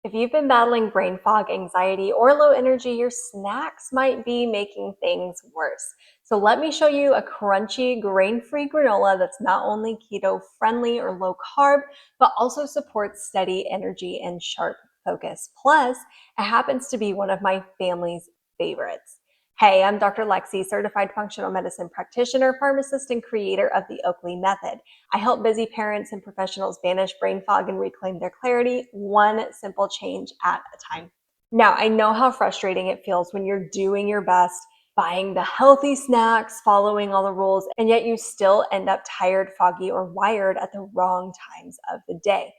If you've been battling brain fog, anxiety, or low energy, your snacks might be making things worse. So let me show you a crunchy, grain-free granola that's not only keto-friendly or low carb, but also supports steady energy and sharp focus. Plus, it happens to be one of my family's favorites. Hey, I'm Dr. Lexi, certified functional medicine practitioner, pharmacist, and creator of the Oakley Method. I help busy parents and professionals banish brain fog and reclaim their clarity, one simple change at a time. Now, I know how frustrating it feels when you're doing your best, buying the healthy snacks, following all the rules, and yet you still end up tired, foggy, or wired at the wrong times of the day.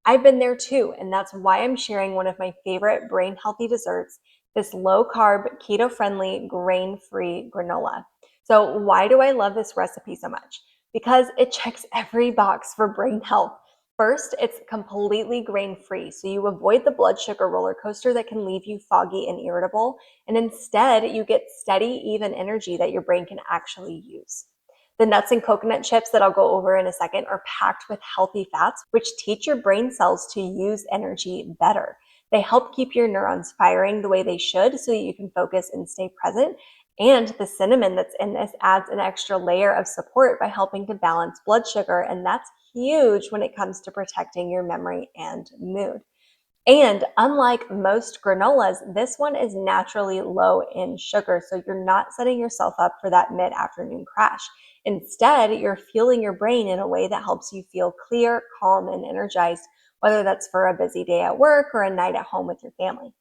I've been there too, and that's why I'm sharing one of my favorite brain healthy desserts, this low carb, keto friendly, grain free granola. So, why do I love this recipe so much? Because it checks every box for brain health. First, it's completely grain free, so you avoid the blood sugar roller coaster that can leave you foggy and irritable, and instead, you get steady, even energy that your brain can actually use. The nuts and coconut chips that I'll go over in a second are packed with healthy fats, which teach your brain cells to use energy better. They help keep your neurons firing the way they should so that you can focus and stay present. And the cinnamon that's in this adds an extra layer of support by helping to balance blood sugar. And that's huge when it comes to protecting your memory and mood. And unlike most granolas, this one is naturally low in sugar, so you're not setting yourself up for that mid-afternoon crash. Instead, you're fueling your brain in a way that helps you feel clear, calm, and energized, whether that's for a busy day at work or a night at home with your family.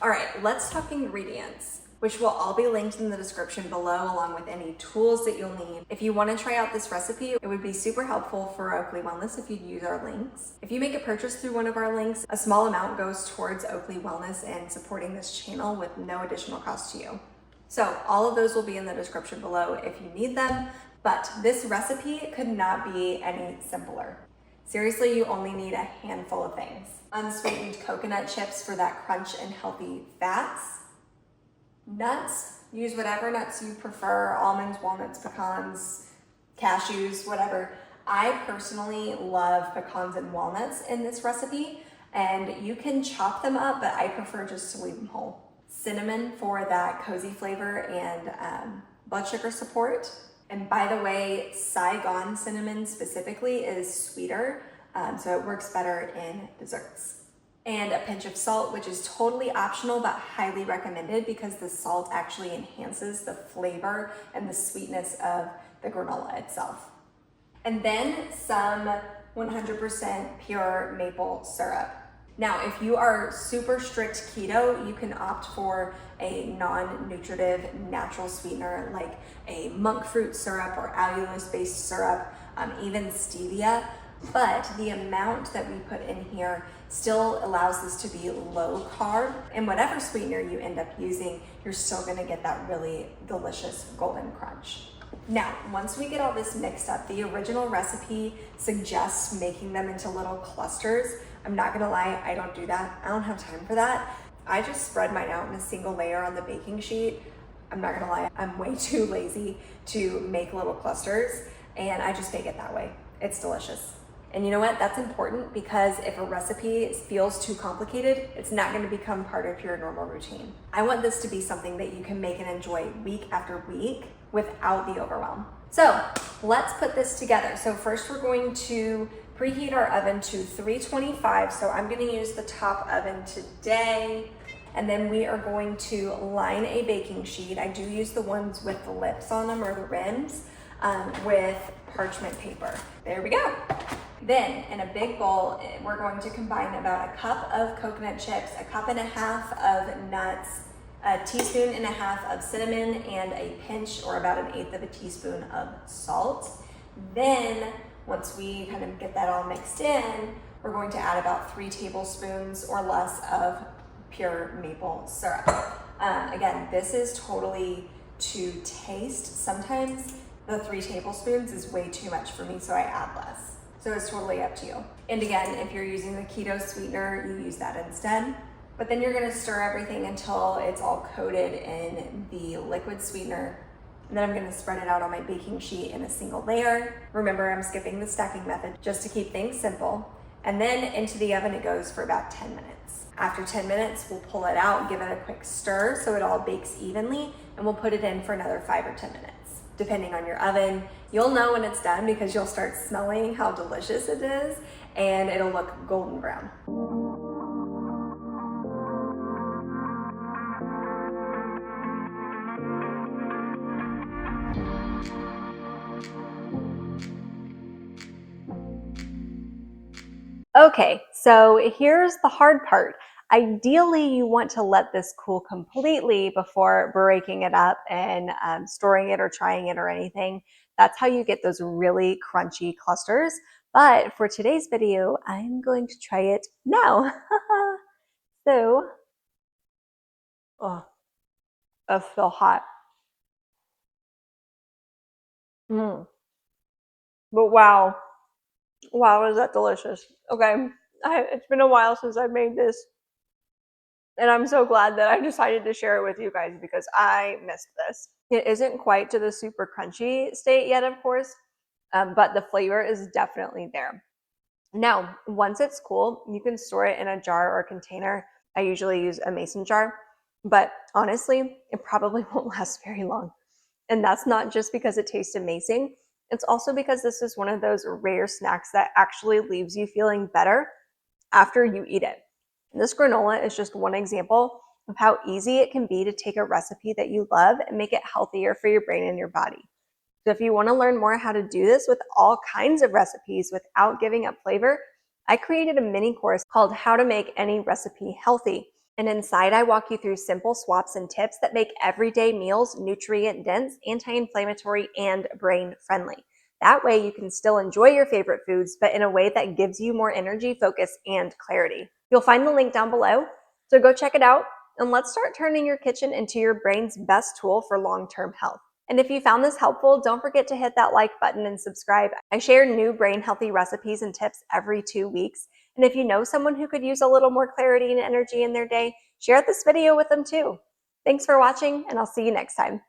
All right, let's talk ingredients, which will all be linked in the description below, along with any tools that you'll need. If you want to try out this recipe, it would be super helpful for Oakley Wellness if you'd use our links. If you make a purchase through one of our links, a small amount goes towards Oakley Wellness and supporting this channel with no additional cost to you. So all of those will be in the description below if you need them, but this recipe could not be any simpler. Seriously, you only need a handful of things. Unsweetened coconut chips for that crunch and healthy fats. Nuts, use whatever nuts you prefer, almonds, walnuts, pecans, cashews, whatever. I personally love pecans and walnuts in this recipe, and you can chop them up, but I prefer just to leave them whole. Cinnamon for that cozy flavor and blood sugar support. And by the way, Saigon cinnamon specifically is sweeter, so it works better in desserts. And a pinch of salt, which is totally optional but highly recommended because the salt actually enhances the flavor and the sweetness of the granola itself. And then some 100% pure maple syrup. Now, if you are super strict keto, you can opt for a non-nutritive natural sweetener like a monk fruit syrup or allulose-based syrup, even stevia. But the amount that we put in here still allows this to be low carb. And whatever sweetener you end up using, you're still gonna get that really delicious golden crunch. Now, once we get all this mixed up, the original recipe suggests making them into little clusters. I'm not gonna lie, I don't do that. I don't have time for that. I just spread mine out in a single layer on the baking sheet. I'm not gonna lie, I'm way too lazy to make little clusters, and I just bake it that way. It's delicious. And you know what? That's important because if a recipe feels too complicated, it's not going to become part of your normal routine. I want this to be something that you can make and enjoy week after week without the overwhelm. So let's put this together. So first we're going to preheat our oven to 325. So I'm going to use the top oven today. And then we are going to line a baking sheet. I do use the ones with the lips on them or the rims with parchment paper. There we go. Then in a big bowl, we're going to combine about a cup of coconut chips, a cup and a half of nuts, a teaspoon and a half of cinnamon, and a pinch or about 1/8 of a teaspoon of salt. Then once we kind of get that all mixed in, we're going to add about 3 tablespoons or less of pure maple syrup. Again, this is totally to taste. Sometimes the 3 tablespoons is way too much for me, so I add less. So it's totally up to you. And again, if you're using the keto sweetener, you use that instead. But then you're gonna stir everything until it's all coated in the liquid sweetener. And then I'm gonna spread it out on my baking sheet in a single layer. Remember, I'm skipping the stacking method just to keep things simple. And then into the oven it goes for about 10 minutes. After 10 minutes, we'll pull it out, give it a quick stir so it all bakes evenly, and we'll put it in for another 5 or 10 minutes. Depending on your oven, you'll know when it's done because you'll start smelling how delicious it is, and it'll look golden brown. Okay, so here's the hard part. Ideally, you want to let this cool completely before breaking it up and storing it or trying it or anything. That's how you get those really crunchy clusters. But for today's video, I'm going to try it now. So, oh, that's so hot. Mm. But wow, wow, is that delicious. Okay, it's been a while since I've made this. And I'm so glad that I decided to share it with you guys because I missed this. It isn't quite to the super crunchy state yet, of course, but the flavor is definitely there. Now, once it's cool, you can store it in a jar or container. I usually use a mason jar, but honestly, it probably won't last very long. And that's not just because it tastes amazing. It's also because this is one of those rare snacks that actually leaves you feeling better after you eat it. This granola is just one example of how easy it can be to take a recipe that you love and make it healthier for your brain and your body. So if you want to learn more how to do this with all kinds of recipes without giving up flavor, I created a mini course called How to Make Any Recipe Healthy. And inside, I walk you through simple swaps and tips that make everyday meals nutrient dense, anti inflammatory, and brain friendly. That way, you can still enjoy your favorite foods, but in a way that gives you more energy, focus, and clarity. You'll find the link down below, so go check it out, and let's start turning your kitchen into your brain's best tool for long-term health. And if you found this helpful, don't forget to hit that like button and subscribe. I share new brain healthy recipes and tips every 2 weeks. And if you know someone who could use a little more clarity and energy in their day, share this video with them too. Thanks for watching, and I'll see you next time.